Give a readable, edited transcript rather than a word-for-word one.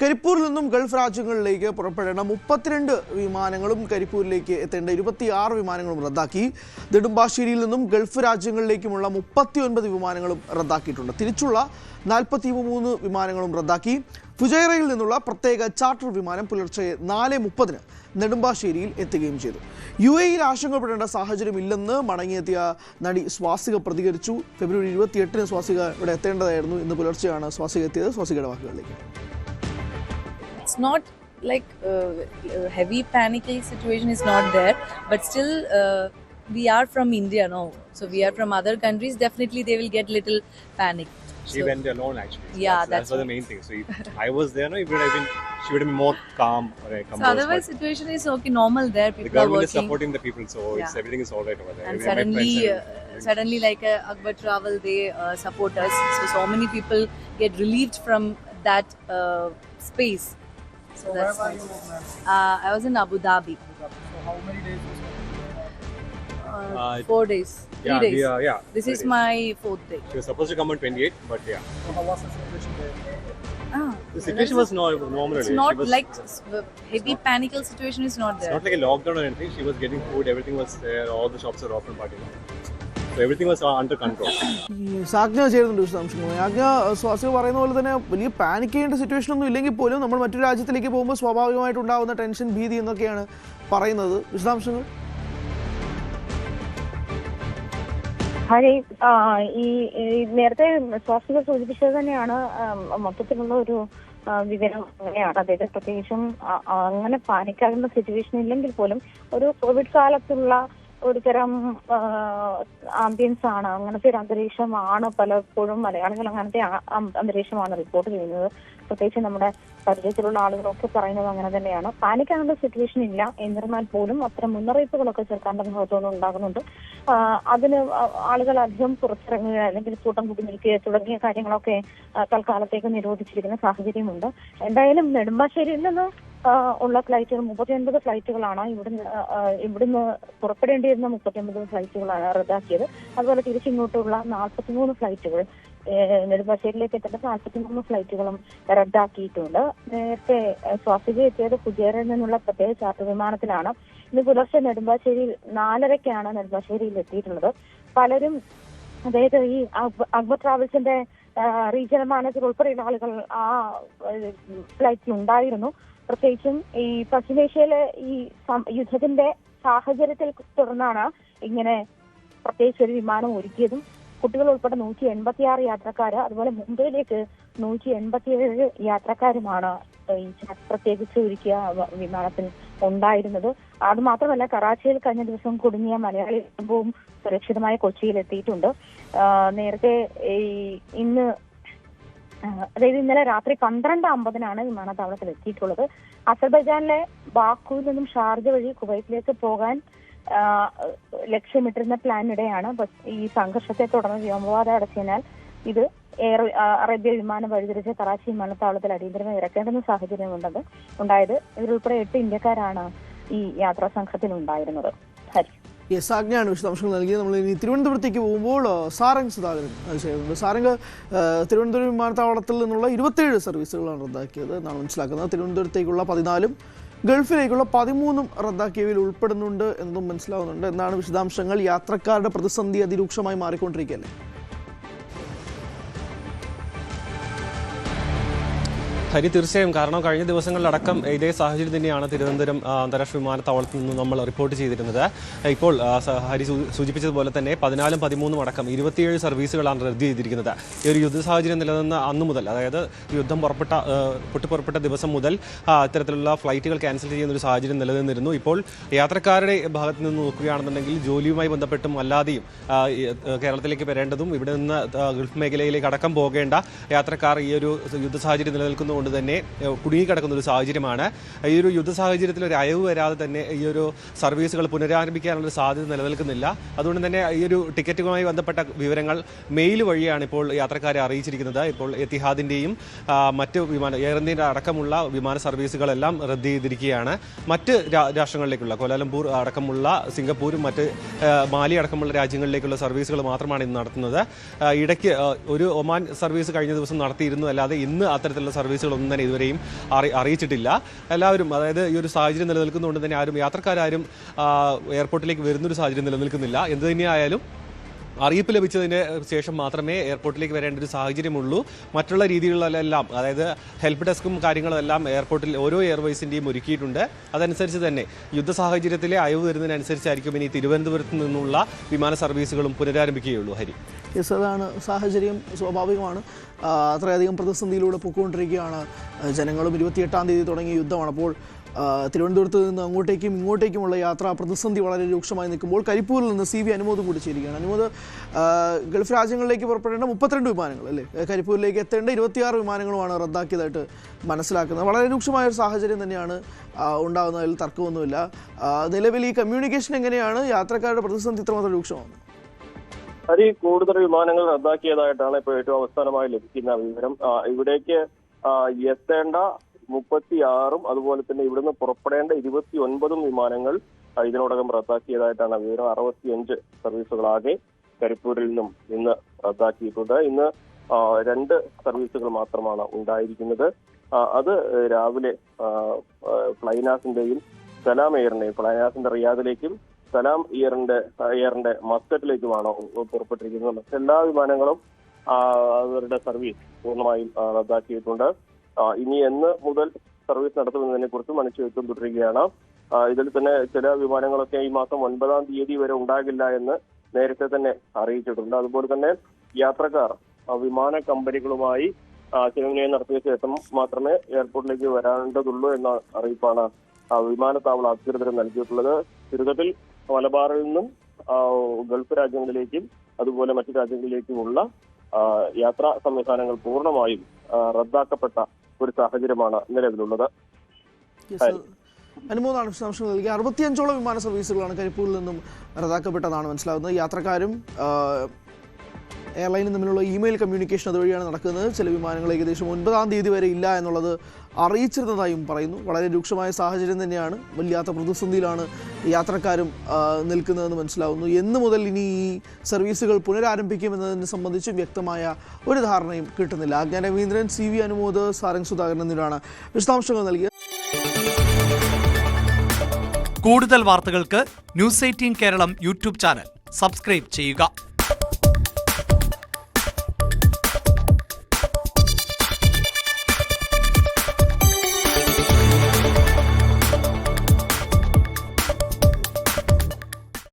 കരിപ്പൂരിൽ നിന്നും ഗൾഫ് രാജ്യങ്ങളിലേക്ക് പുറപ്പെടേണ്ട 32 വിമാനങ്ങളും കരിപ്പൂരിലേക്ക് എത്തേണ്ട 26 വിമാനങ്ങളും റദ്ദാക്കി. നെടുമ്പാശ്ശേരിയിൽ നിന്നും ഗൾഫ് രാജ്യങ്ങളിലേക്കുമുള്ള 39 വിമാനങ്ങളും റദ്ദാക്കിയിട്ടുണ്ട്. തിരിച്ചുള്ള 43 വിമാനങ്ങളും റദ്ദാക്കി. ഫുജൈറയിൽ നിന്നുള്ള പ്രത്യേക ചാർട്ടർ വിമാനം പുലർച്ചെ 4:30 നെടുമ്പാശ്ശേരിയിൽ എത്തുകയും ചെയ്തു. UAEയിൽ ആശങ്കപ്പെടേണ്ട സാഹചര്യമില്ലെന്ന് മടങ്ങിയെത്തിയ നടി സ്വാസിക പ്രതികരിച്ചു. ഫെബ്രുവരി 28 സ്വാസിക ഇവിടെ എത്തേണ്ടതായിരുന്നു. ഇന്ന് പുലർച്ചെയാണ് സ്വാസിക എത്തിയത്. സ്വാസികയുടെ വാക്കുകളിലേക്ക്. It's not like heavy panicky situation is not there, but still we are from India, no? So we are from other countries. Definitely they will get little panic. She went alone actually. So yeah, that's the main thing. So if I was there, no, it would have been, she would have been more calm or composed. So otherwise situation is okay, normal there. People the government are working. is supporting the people, so it's, everything is all right over there. And suddenly like Akbar Travel, they support us. So many people get relieved from that space. So that's nice. I was in Abu Dhabi. So how many days was it? 4 days. 3 days. This is my 4th day. She was supposed to come on 28, but yeah. So how was the situation there? The situation was normal. It's not like heavy panical situation is not there. It's not like a lockdown or anything. She was getting food, everything was there, all the shops are open, but you know. So everything was under control. സാജ്ഞ ചേരുന്നുണ്ട് വിശദാംശങ്ങൾ. ആജ്ഞ സ്വാസിക പറയുന്ന പോലെ തന്നെ വലിയ panic ചെയ്യേണ്ട situation ഒന്നും ഇല്ലെങ്കിൽ പോലും നമ്മൾ മറ്റൊരു രാജ്യത്തിലേക്ക് പോകുമ്പോൾ സ്വാഭാവികമായിട്ടുണ്ടാകുന്ന ടെൻഷൻ, ഭീതി എന്നൊക്കെയാണ് പറയുന്നത്. വിശദാംശങ്ങൾ. ഹരി, ഈ നേരത്തെ സ്വാസിക സൂചിപ്പിച്ചത് തന്നെയാണ് മൊത്തത്തിലുള്ള ഒരു വിവരം അങ്ങനെയാണ്. അതായത് പ്രത്യേകിച്ചും അങ്ങനെ പാനിക്കാകുന്ന സിറ്റുവേഷൻ ഇല്ലെങ്കിൽ പോലും ഒരു കോവിഡ് കാലത്തുള്ള ഒരു തരം ആംബിയൻസ് ആണ്, അങ്ങനത്തെ ഒരു അന്തരീക്ഷമാണ് പലപ്പോഴും മലയാളികൾ അങ്ങനത്തെ അന്തരീക്ഷമാണ് റിപ്പോർട്ട് ചെയ്യുന്നത്. പ്രത്യേകിച്ച് നമ്മുടെ പരിചയത്തിലുള്ള ആളുകളൊക്കെ പറയുന്നത് അങ്ങനെ തന്നെയാണ്. പാനിക്കാനുള്ള സിറ്റുവേഷൻ ഇല്ല. എന്നിരുന്നാൽ പോലും അത്തരം മുന്നറിയിപ്പുകളൊക്കെ സർക്കാരിന്റെ ഭാഗത്തുനിന്ന് ഉണ്ടാകുന്നുണ്ട്. അതിന് ആളുകൾ അധികം പുറത്തിറങ്ങുക അല്ലെങ്കിൽ കൂട്ടം കൂട്ടി നിൽക്കുക തുടങ്ങിയ കാര്യങ്ങളൊക്കെ തൽക്കാലത്തേക്ക് നിരോധിച്ചിരിക്കുന്ന സാഹചര്യമുണ്ട്. എന്തായാലും നെടുമ്പാശ്ശേരിയിൽ നിന്ന് ഉള്ള ഫ്ലൈറ്റുകൾ 39 ഫ്ലൈറ്റുകളാണ്. ഇവിടുന്ന് പുറപ്പെടേണ്ടിയിരുന്ന 39 ഫ്ലൈറ്റുകളാണ് റദ്ദാക്കിയത്. അതുപോലെ തിരിച്ചിങ്ങോട്ടുള്ള 43 ഫ്ലൈറ്റുകൾ, നെടുമ്പാശ്ശേരിയിലേക്ക് എത്തേണ്ട 43 ഫ്ലൈറ്റുകളും റദ്ദാക്കിയിട്ടുണ്ട്. നേരത്തെ സ്വാസിക എത്തിയത് ഫുജൈറയിൽ നിന്നുള്ള പ്രത്യേക ചാർട്ടർ വിമാനത്തിലാണ്. ഇന്ന് പുലർച്ചെ നെടുമ്പാശ്ശേരിയിൽ 4:30 നെടുമ്പാശ്ശേരിയിൽ എത്തിയിട്ടുള്ളത്. പലരും, അതായത് ഈ അക്ബർ ട്രാവൽസിന്റെ റീജിയണൽ മാനേജർ ഉൾപ്പെടെയുള്ള ആളുകൾ ആ ഫ്ലൈറ്റിൽ ഉണ്ടായിരുന്നു. പ്രത്യേകിച്ചും ഈ പശ്ചിമേഷ്യയിലെ ഈ യുദ്ധത്തിന്റെ സാഹചര്യത്തിൽ തുടർന്നാണ് ഇങ്ങനെ പ്രത്യേകിച്ച് ഒരു വിമാനം ഒരുക്കിയതും. കുട്ടികൾ ഉൾപ്പെടെ 186 യാത്രക്കാര്, അതുപോലെ മുംബൈയിലേക്ക് 187 യാത്രക്കാരുമാണ് ഈ പ്രത്യേകിച്ച് ഒരുക്കിയ വിമാനത്തിൽ ഉണ്ടായിരുന്നത്. അത് മാത്രമല്ല, കറാച്ചിയിൽ കഴിഞ്ഞ ദിവസം കുടുങ്ങിയ മലയാളി കുടുംബവും സുരക്ഷിതമായ കൊച്ചിയിൽ എത്തിയിട്ടുണ്ട്. നേരത്തെ അതായത് ഇന്നലെ രാത്രി 12:50 വിമാനത്താവളത്തിൽ എത്തിയിട്ടുള്ളത്. അസർബൈജാനിലെ ബാക്കുവിൽ നിന്നും ഷാർജ വഴി കുവൈറ്റിലേക്ക് പോകാൻ ലക്ഷ്യമിട്ടിരുന്ന പ്ലാനിടെയാണ് ഈ സംഘർഷത്തെ തുടർന്ന് വ്യോമപാത അടച്ചതിനാൽ ഇത് അറേബ്യ വിമാനം വഴിതിരിച്ച് കറാച്ചി വിമാനത്താവളത്തിൽ അടിയന്തരമായി ഇറക്കേണ്ടുന്ന സാഹചര്യം ഉണ്ടായത്. ഇതിലുൾപ്പെടെ 8 ഇന്ത്യക്കാരാണ് ഈ യാത്രാ സംഘത്തിൽ ഉണ്ടായിരുന്നത്. ഹരി, സാജ്ഞയാണ് വിശദാംശങ്ങൾ നൽകിയത്. നമ്മൾ ഇനി തിരുവനന്തപുരത്തേക്ക് പോകുമ്പോൾ സാരംഗ് സുധാകരൻ ചെയ്യുന്നുണ്ട്. സാരംഗ്, തിരുവനന്തപുരം വിമാനത്താവളത്തിൽ നിന്നുള്ള 27 സർവീസുകളാണ് റദ്ദാക്കിയത് എന്നാണ് മനസ്സിലാക്കുന്നത്. തിരുവനന്തപുരത്തേക്കുള്ള 14, ഗൾഫിലേക്കുള്ള 13 റദ്ദാക്കിയവയിൽ ഉൾപ്പെടുന്നുണ്ട് എന്നതും മനസ്സിലാവുന്നുണ്ട്. എന്നാണ് വിശദാംശങ്ങൾ. യാത്രക്കാരുടെ പ്രതിസന്ധി അതിരൂക്ഷമായി മാറിക്കൊണ്ടിരിക്കുകയല്ലേ? ഹരി, തീർച്ചയായും. കാരണം കഴിഞ്ഞ ദിവസങ്ങളിലടക്കം ഇതേ സാഹചര്യം തന്നെയാണ് തിരുവനന്തപുരം അന്താരാഷ്ട്ര വിമാനത്താവളത്തിൽ നിന്ന് നമ്മൾ റിപ്പോർട്ട് ചെയ്തിരുന്നത്. ഇപ്പോൾ ഹരി സൂചിപ്പിച്ചതുപോലെ തന്നെ 14, 13 അടക്കം 27 സർവീസുകളാണ് റദ്ദ് ചെയ്തിരിക്കുന്നത്. ഈ ഒരു യുദ്ധ സാഹചര്യം നിലനിന്ന അന്നു മുതൽ, അതായത് യുദ്ധം പൊട്ടിപ്പുറപ്പെട്ട ദിവസം മുതൽ ഇത്തരത്തിലുള്ള ഫ്ലൈറ്റുകൾ ക്യാൻസൽ ചെയ്യുന്ന ഒരു സാഹചര്യം നിലനിന്നിരുന്നു. ഇപ്പോൾ യാത്രക്കാരുടെ ഭാഗത്ത് നിന്ന് നോക്കുകയാണെന്നുണ്ടെങ്കിൽ ജോലിയുമായി ബന്ധപ്പെട്ടും അല്ലാതെയും കേരളത്തിലേക്ക് വരേണ്ടതും ഇവിടെ നിന്ന് ഗൾഫ് മേഖലയിലേക്ക് അടക്കം പോകേണ്ട യാത്രക്കാർ ഈ ഒരു യുദ്ധ സാഹചര്യം നിലനിൽക്കുന്ന കൊണ്ട് തന്നെ കുടുങ്ങിക്കിടക്കുന്ന ഒരു സാഹചര്യമാണ്. ഈ ഒരു യുദ്ധ സാഹചര്യത്തിൽ ഒരു അയവ് വരാതെ തന്നെ ഈ ഒരു സർവീസുകൾ പുനരാരംഭിക്കാനുള്ള സാധ്യത നിലനിൽക്കുന്നില്ല. അതുകൊണ്ട് തന്നെ ഈ ഒരു ടിക്കറ്റുമായി ബന്ധപ്പെട്ട വിവരങ്ങൾ മെയിൽ വഴിയാണ് ഇപ്പോൾ യാത്രക്കാരെ അറിയിച്ചിരിക്കുന്നത്. ഇപ്പോൾ എത്തിഹാദിൻ്റെയും മറ്റ് എയർ ഇന്ത്യയുടെ അടക്കമുള്ള വിമാന സർവീസുകളെല്ലാം റദ്ദ് ചെയ്തിരിക്കുകയാണ്. മറ്റ് രാഷ്ട്രങ്ങളിലേക്കുള്ള കോലാലംപൂർ അടക്കമുള്ള സിംഗപ്പൂരും മറ്റ് മാലി അടക്കമുള്ള രാജ്യങ്ങളിലേക്കുള്ള സർവീസുകൾ മാത്രമാണ് ഇന്ന് നടത്തുന്നത്. ഇടയ്ക്ക് ഒരു ഒമാൻ സർവീസ് കഴിഞ്ഞ ദിവസം നടത്തിയിരുന്നു, അല്ലാതെ ഇന്ന് അത്തരത്തിലുള്ള സർവീസുകൾ സർവീസുകളൊന്നും തന്നെ ഇതുവരെയും അറിയിച്ചിട്ടില്ല. എല്ലാവരും, അതായത് ഈ ഒരു സാഹചര്യം നിലനിൽക്കുന്നതുകൊണ്ട് തന്നെ യാത്രക്കാരും എയർപോർട്ടിലേക്ക് വരുന്നൊരു സാഹചര്യം നിലനിൽക്കുന്നില്ല. എന്ത് തന്നെയായാലും അറിയിപ്പ് ലഭിച്ചതിന് ശേഷം മാത്രമേ എയർപോർട്ടിലേക്ക് വരേണ്ട ഒരു സാഹചര്യമുള്ളൂ. മറ്റുള്ള രീതികളിലെല്ലാം, അതായത് ഹെൽപ്പ് ഡെസ്കും കാര്യങ്ങളും എല്ലാം എയർപോർട്ടിൽ ഓരോ എയർവേസിൻ്റെയും ഒരുക്കിയിട്ടുണ്ട്. അതനുസരിച്ച് തന്നെ യുദ്ധ സാഹചര്യത്തിലെ അയവ് വരുന്നതിനനുസരിച്ചായിരിക്കും ഇനി തിരുവനന്തപുരത്ത് നിന്നുള്ള വിമാന സർവീസുകളും പുനരാരംഭിക്കുകയുള്ളൂ. ഹരി, യെസ്, അതാണ് സാഹചര്യം. സ്വാഭാവികമാണ്. അത്രയധികം പ്രതിസന്ധിയിലൂടെ പൊയ്ക്കൊണ്ടിരിക്കുകയാണ് ജനങ്ങളും. 28-ാം തീയതി തുടങ്ങിയ യുദ്ധമാണ്. അപ്പോൾ തിരുവനന്തപുരത്ത് നിന്ന് അങ്ങോട്ടേക്കും ഇങ്ങോട്ടേക്കുമുള്ള യാത്രാ പ്രതിസന്ധി വളരെ രൂക്ഷമായി നിൽക്കുമ്പോൾ കരിപ്പൂരിൽ നിന്ന് CV അനുമോദും കൂടി ചേരുകയാണ്. അനുമോദ്, ഗൾഫ് രാജ്യങ്ങളിലേക്ക് പുറപ്പെടേണ്ട 32 വിമാനങ്ങൾ അല്ലേ, കരിപ്പൂരിലേക്ക് എത്തേണ്ട 26 വിമാനങ്ങളുമാണ് റദ്ദാക്കിയതായിട്ട് മനസ്സിലാക്കുന്നത്. വളരെ രൂക്ഷമായ ഒരു സാഹചര്യം തന്നെയാണ് ഉണ്ടാകുന്നതിൽ തർക്കമൊന്നുമില്ല. നിലവിൽ ഈ കമ്മ്യൂണിക്കേഷൻ എങ്ങനെയാണ്? യാത്രക്കാരുടെ പ്രതിസന്ധി ഇത്രമാത്രം രൂക്ഷമാണ്? കൂടുതൽ വിമാനങ്ങൾ റദ്ദാക്കിയതായിട്ടാണ് ഇപ്പോൾ ഏറ്റവും അവസാനമായി ലഭിക്കുന്ന വിവരം. ഇവിടേക്ക് എത്തേണ്ട 36 അതുപോലെ തന്നെ ഇവിടുന്ന് പുറപ്പെടേണ്ട 29 വിമാനങ്ങൾ ഇതിനോടകം റദ്ദാക്കിയതായിട്ടാണ് വിവരം. 65 സർവീസുകളാകെ കരിപ്പൂരിൽ നിന്നും ഇന്ന് റദ്ദാക്കിയിട്ടുണ്ട്. ഇന്ന് 2 സർവീസുകൾ മാത്രമാണ് ഉണ്ടായിരിക്കുന്നത്. അത് രാവിലെ ഫ്ലൈനാസിന്റെയും സലാം എയറിന്റെയും, ഫ്ലൈനാസിന്റെ റിയാദിലേക്കും സലാം എയറിന്റെ മസ്കറ്റിലേക്കുമാണ് പുറപ്പെട്ടിരിക്കുന്നത്. മറ്റെല്ലാ വിമാനങ്ങളും അവരുടെ സർവീസ് പൂർണ്ണമായും റദ്ദാക്കിയിട്ടുണ്ട്. ഇനി എന്ന് മുതൽ സർവീസ് നടത്തുന്നതിനെ കുറിച്ചും അനിശ്ചിതത്വം തുടരുകയാണ്. ഇതിൽ തന്നെ ചില വിമാനങ്ങളൊക്കെ ഈ മാസം 9-ാം തീയതി വരെ ഉണ്ടാകില്ല എന്ന് നേരത്തെ തന്നെ അറിയിച്ചിട്ടുണ്ട്. അതുപോലെ തന്നെ യാത്രക്കാർ വിമാന കമ്പനികളുമായി ആശയവിനിമയം നടത്തിയ ശേഷം മാത്രമേ എയർപോർട്ടിലേക്ക് വരേണ്ടതുള്ളൂ എന്ന അറിയിപ്പാണ് വിമാനത്താവള അധികൃതർ നൽകിയിട്ടുള്ളത്. ചുരുക്കത്തിൽ മലബാറിൽ നിന്നും ഗൾഫ് രാജ്യങ്ങളിലേക്കും അതുപോലെ മറ്റു രാജ്യങ്ങളിലേക്കുമുള്ള യാത്രാ സംവിധാനങ്ങൾ പൂർണ്ണമായും റദ്ദാക്കപ്പെട്ട ഒരു സാഹചര്യമാണ് നിലവിലുള്ളത്. അനുമോദാണ് വിശദാംശങ്ങൾ നൽകി. 65ഓളം വിമാന സർവീസുകളാണ് കരിപ്പൂരിൽ നിന്നും റദ്ദാക്കപ്പെട്ടതാണ് മനസ്സിലാകുന്നത്. യാത്രക്കാരും എയർലൈനും തമ്മിലുള്ള ഇമെയിൽ കമ്മ്യൂണിക്കേഷൻ അതുവഴിയാണ് നടക്കുന്നത്. ചില വിമാനങ്ങൾ ഏകദേശം 9-ാം തീയതി വരെ ഇല്ല എന്നുള്ളത് അറിയിച്ചിരുന്നതായും പറയുന്നു. വളരെ രൂക്ഷമായ സാഹചര്യം തന്നെയാണ്. വല്ലാത്ത പ്രതിസന്ധിയിലാണ് യാത്രക്കാരും നിൽക്കുന്നതെന്ന് മനസ്സിലാവുന്നു. എന്ന് മുതൽ ഇനി ഈ സർവീസുകൾ പുനരാരംഭിക്കുമെന്നതിനെ സംബന്ധിച്ചും വ്യക്തമായ ഒരു ധാരണയും കിട്ടുന്നില്ല. ആജ്ഞാ രവീന്ദ്രൻ, CV അനുമോദ്, സാരംഗ് സുധാകരൻ എന്നിവരാണ് വിശദാംശങ്ങൾ നൽകിയത്. കൂടുതൽ വാർത്തകൾക്ക് News 18 Keralam YouTube channel subscribe ചെയ്യുക.